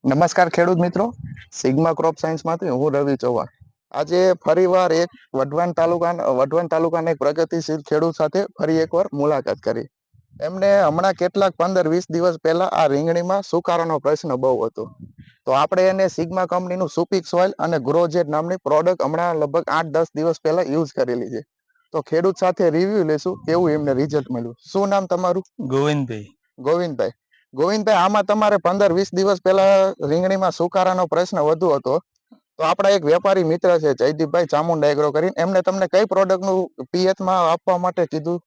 નમસ્કાર ખેડૂત મિત્રો, સિગ્મા ક્રોપ સાયન્સમાંથી હું રવિ ચૌહાણ. આજે ફરીવાર એક વઢવાણ તાલુકાના એક પ્રગતિશીલ ખેડૂત સાથે ફરી એકવાર મુલાકાત કરી. એમને હમણાં કેટલાક 15-20 દિવસ પહેલા આ રીંગણીમાં સુકારાનો પ્રશ્ન બહુ હતો. તો આપણે એને સિગ્મા કંપનીનું સુપિક સોઇલ અને ગ્રોજેટ નામની પ્રોડક્ટ હમણાં લગભગ 8-10 દિવસ પહેલા યુઝ કરેલી છે. તો ખેડૂત સાથે રિવ્યુ લેશું કેવું એમને રિઝલ્ટ મળ્યું. શું નામ તમારું? ગોવિંદભાઈ. ગોવિંદભાઈ. ગોવિંદભાઈ, આમાં તમારે 15-20 દિવસ પહેલા રીંગણીમાં સુકારાનો પ્રશ્ન વધુ હતો. તો આપણા એક વેપારી મિત્ર છે જયદીપભાઈ ચામુંડા એગ્રો કરીને, એમને તમને કઈ પ્રોડક્ટનું પિયતમાં આપવા માટે કીધું?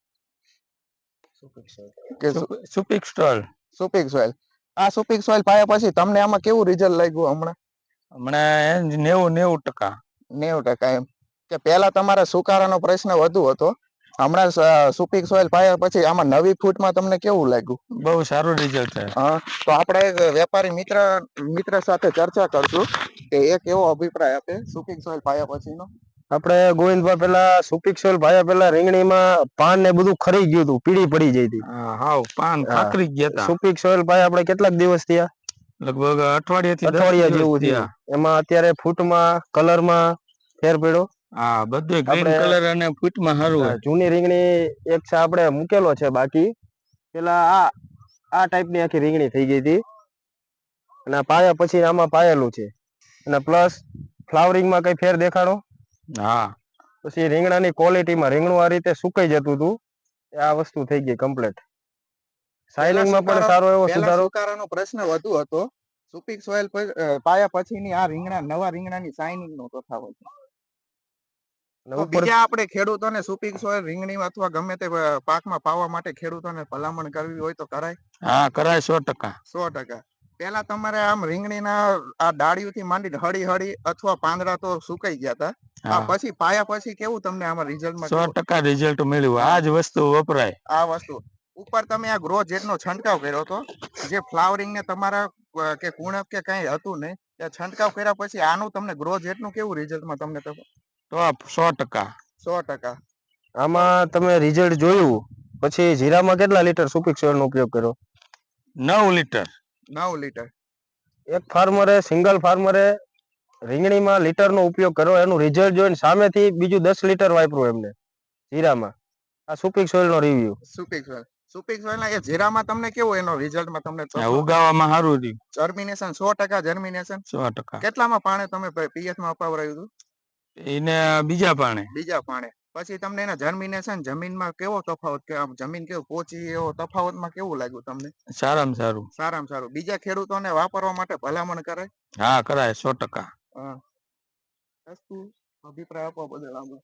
કે સુપિક સ્ટોલ. સુપિક સોઇલ. આ સુપિક સોઇલ પાયા પછી તમને આમાં કેવું રિઝલ્ટ લાગ્યું હમણાં? હમણાં 90%. 90% એમ કે પહેલા તમારા સુકારાનો પ્રશ્ન વધુ હતો, હમણાં સુપિક સોઇલ પાયા પછી આમાં નવી ફૂટમાં તમને કેવું લાગ્યું? બહુ સારું રિઝલ્ટ છે. તો આપણે એક વેપારી મિત્ર સાથે ચર્ચા કરશું કે એક એવો અભિપ્રાય આપે સુપિક સોઇલ પાયા પછીનો. આપણે ગોવિંદભાઈ પેલા સુપિક સોઇલ પાયા પેલા રીંગણીમાં પાન ને બધું ખરી ગયું હતું, પીળી પડી જઈ હતી. હાવ પાન ખાખરી ગયા હતા. સુપિક સોઇલ પાયા આપણે કેટલાક દિવસ થયા? લગભગ અઠવાડિયા જેવું થયું. એમાં અત્યારે ફૂટમાં કલરમાં ફેર પડ્યો. હા, બધું ગ્રીન કલર અને ફૂટમાં સારું. જૂની રીંગણી એક છે આપણે મૂકેલો છે, બાકી પેલા આ ટાઈપની આખી રીંગણી થઈ ગઈ હતી અને પાયા પછી આમાં પાયેલું છે અને પ્લસ ફ્લાવરિંગમાં કઈ ફેર દેખાડો? હા. પછી રીંગણાની ક્વોલિટીમાં રીંગણું આ રીતે સુકાઈ જતું હતું, આ વસ્તુ થઈ ગઈ કમ્પ્લીટ. શાઇનિંગમાં પણ સારો એવો સુધારો. સુકારાનો પ્રશ્ન વધુ હતો. સુપિક સોઇલ પાયા પછીની આ નવા રીંગણાની શાઇનિંગનો તફાવત. તો બીજા આપણે ખેડૂતોને સુપિક સોઇલ રીંગણી અથવા ગમે તે પાકમાં પાવા માટે ખેડૂતોને ભલામણ કરવી હોય તો કરાય? હા, કરાય 100%. 100%. પેલા તમારે આમ રીંગણીના આ ડાળીઓથી માંડીને હળી અથવા પાંદડા તો સુકાઈ ગયા હતા. પછી પાયા પછી કેવું તમને આમાં રિઝલ્ટમાં? 100% રિઝલ્ટ મળ્યું. આ જ વસ્તુ વપરાય. આ વસ્તુ ઉપર તમે આ ગ્રો જેટનો છંટકાવ કર્યો હતો, જે ફ્લાવરિંગ ને તમારા કે કુણપ કે કઈ હતું નહીં, એ છંટકાવ કર્યા પછી આનું તમને ગ્રો જેટનું કેવું રિઝલ્ટમાં તમને? તો 100%. 100%. આમાં તમે રિઝલ્ટ જોયું પછી જીરામાં કેટલા લીટર સુપિક સોઇલ નો ઉપયોગ કર્યો? 9 લીટર. 9 લીટર. એક ફાર્મરે, સિંગલ ફાર્મરે રીંગણીમાં લીટરનો ઉપયોગ કર્યો, એનું રિઝલ્ટ જોઈને સામેથી બીજું 10 લીટર વાપર્યું એમને જીરામાં. આ સુપિક સોઇલ નો રિવ્યુ. સુપિક સોઇલ ના એ જીરામાં તમને કેવું એનો રિઝલ્ટમાં તમને? ઉગાવામાં સારું રહ્યું. Germination 100% germination. 100%. કેટલામાં પાણે તમે પિયતમાં અપાવરાયું હતું? એને બીજા પાણે. પછી તમને એના જર્મિનેશન જમીનમાં કેવો તફાવત, કે આમ જમીન કેવું પોચી એવો તફાવતમાં કેવું લાગ્યું તમને? સારામાં સારું. બીજા ખેડૂતોને વાપરવા માટે ભલામણ કરાય? હા, કરાય 100%. અભિપ્રાય આપવા બદલ આભાર.